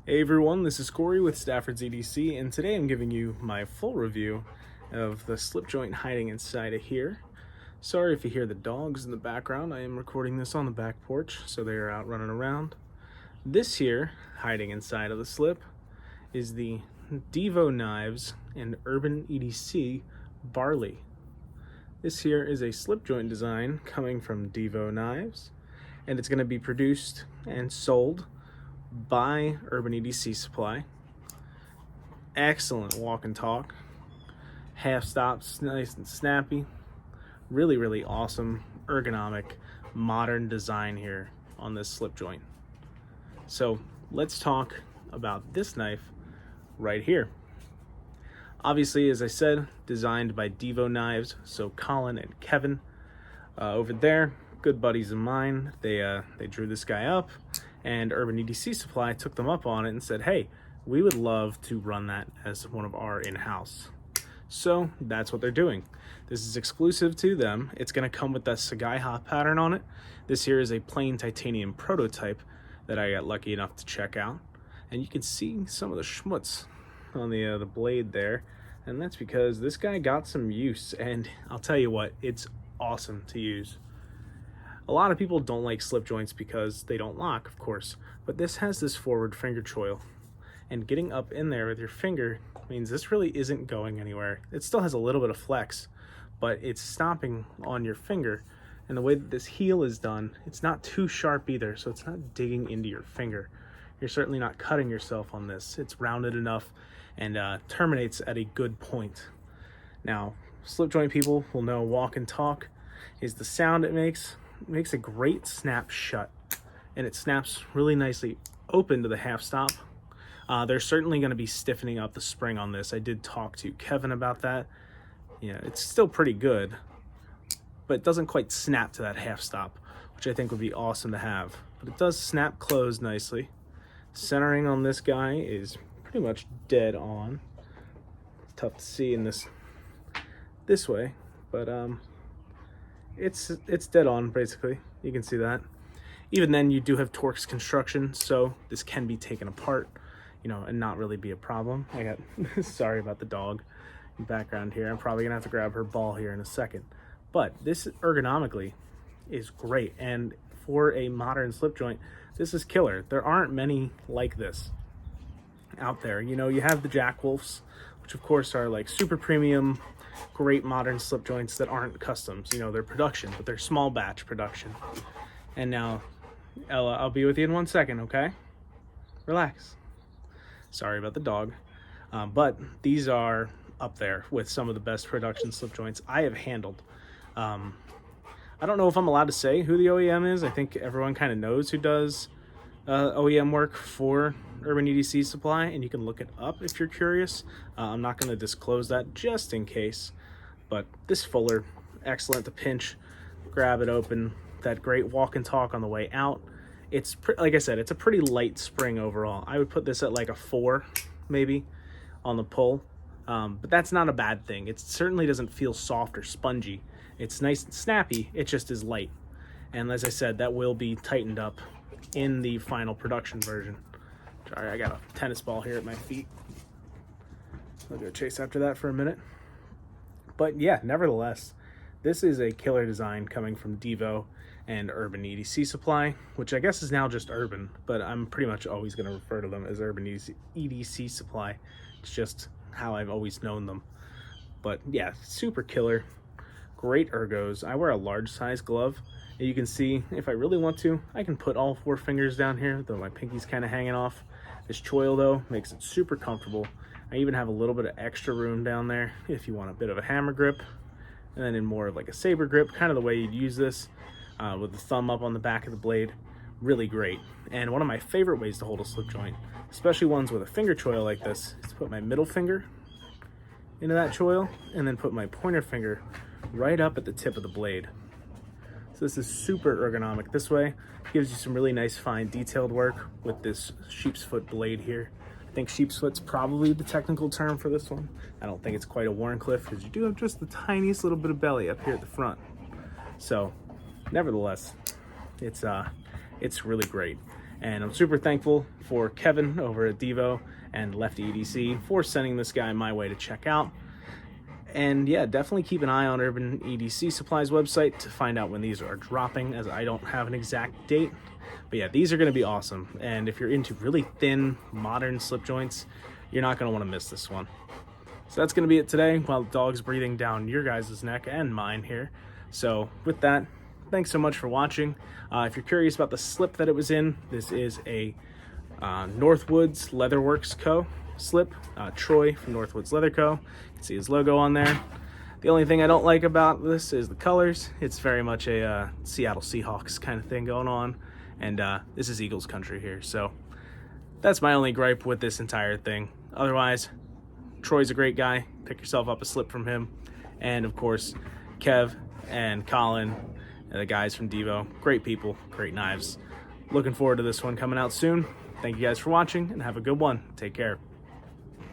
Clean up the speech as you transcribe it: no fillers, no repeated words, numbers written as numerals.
Hey everyone, this is Corey with Stafford's EDC, and today I'm giving you my full review of the slip joint hiding inside of here. Sorry if you hear the dogs in the background. I am recording this on the back porch, so they are out running around. This here, hiding inside of the slip, is the Divo Knives and UrbanEDC Barley. This here is a slip joint design coming from Divo Knives, and it's going to be produced and sold by UrbanEDC Supply. Excellent walk and talk, half stops, nice and snappy. Really awesome, ergonomic, modern design here on this slip joint. So let's talk about this knife right here. Obviously, as I said, designed by Divo Knives, so Colin and Kevin over there, good buddies of mine. They drew this guy up, and UrbanEDC Supply took them up on it and said, hey, we would love to run that as one of our in-house. So that's what they're doing. This is exclusive to them. It's going to come with that Sagai hop pattern on it. This here is a plain titanium prototype that I got lucky enough to check out, and you can see some of the schmutz on the blade there, and that's because this guy got some use, and I'll tell you what, it's awesome to use. A lot of people don't like slip joints because they don't lock, of course, but this has this forward finger choil, and getting up in there with your finger means this really isn't going anywhere. It still has a little bit of flex, but it's stopping on your finger, and the way that this heel is done, it's not too sharp either, so it's not digging into your finger. You're certainly not cutting yourself on this. It's rounded enough and terminates at a good point. Now, slip joint people will know walk and talk is the sound it makes. It makes a great snap shut, and it snaps really nicely open to the half stop. They're certainly going to be stiffening up the spring on this. I did talk to Kevin about that. Yeah, it's still pretty good, but it doesn't quite snap to that half stop, which I think would be awesome to have. But it does snap closed nicely. Centering on this guy is pretty much dead on. It's tough to see in this way, but it's dead on basically. You can see that. Even then, you do have Torx construction, so this can be taken apart, and not really be a problem. I got sorry about the dog in the background here. I'm probably gonna have to grab her ball here in a second. But this ergonomically is great, and for a modern slip joint, this is killer. There aren't many like this out there. You have the Jack Wolfs, which of course are like super premium, great modern slip joints that aren't customs. They're production, but they're small batch production. And now, Ella, I'll be with you in 1 second, okay? Relax. Sorry about the dog. But these are up there with some of the best production slip joints I have handled. I don't know if I'm allowed to say who the OEM is. I think everyone kind of knows who does OEM work for UrbanEDC Supply, and you can look it up if you're curious. I'm not going to disclose that just in case, but this fuller, excellent to pinch, grab it open, that great walk and talk on the way out. It's like I said, it's a pretty light spring overall. I would put this at like a 4 maybe on the pull, but that's not a bad thing. It certainly doesn't feel soft or spongy. It's nice and snappy, it just is light. And as I said, that will be tightened up in the final production version. Sorry, I got a tennis ball here at my feet. I'll go chase after that for a minute. But yeah, nevertheless, this is a killer design coming from Divo and UrbanEDC Supply, which I guess is now just Urban, but I'm pretty much always going to refer to them as UrbanEDC Supply. It's just how I've always known them. But yeah, super killer. Great ergos. I wear a large size glove, and you can see if I really want to, I can put all 4 fingers down here, though my pinky's kind of hanging off. This choil though makes it super comfortable. I even have a little bit of extra room down there if you want a bit of a hammer grip, and then in more of like a saber grip, kind of the way you'd use this, with the thumb up on the back of the blade. Really great. And one of my favorite ways to hold a slip joint, especially ones with a finger choil like this, is to put my middle finger into that choil and then put my pointer finger right up at the tip of the blade. So this is super ergonomic this way. Gives you some really nice fine detailed work with this sheep's foot blade here. I think sheep's foot's probably the technical term for this one. I don't think it's quite a Warncliffe because you do have just the tiniest little bit of belly up here at the front. So nevertheless, it's really great. And I'm super thankful for Kevin over at Divo and UrbanEDC for sending this guy my way to check out. And yeah, definitely keep an eye on UrbanEDC Supplies website to find out when these are dropping, as I don't have an exact date. But yeah, these are going to be awesome. And if you're into really thin, modern slip joints, you're not going to want to miss this one. So that's going to be it today, while the dog's breathing down your guys' neck and mine here. So with that, thanks so much for watching. If you're curious about the slip that it was in, this is a Northwoods Leatherworks Co. slip. Troy from Northwoods Leather Co. You can see his logo on there. The only thing I don't like about this is the colors. It's very much a Seattle Seahawks kind of thing going on. And this is Eagles country here. So that's my only gripe with this entire thing. Otherwise, Troy's a great guy. Pick yourself up a slip from him. And of course, Kev and Colin and the guys from Divo. Great people, great knives. Looking forward to this one coming out soon. Thank you guys for watching and have a good one. Take care.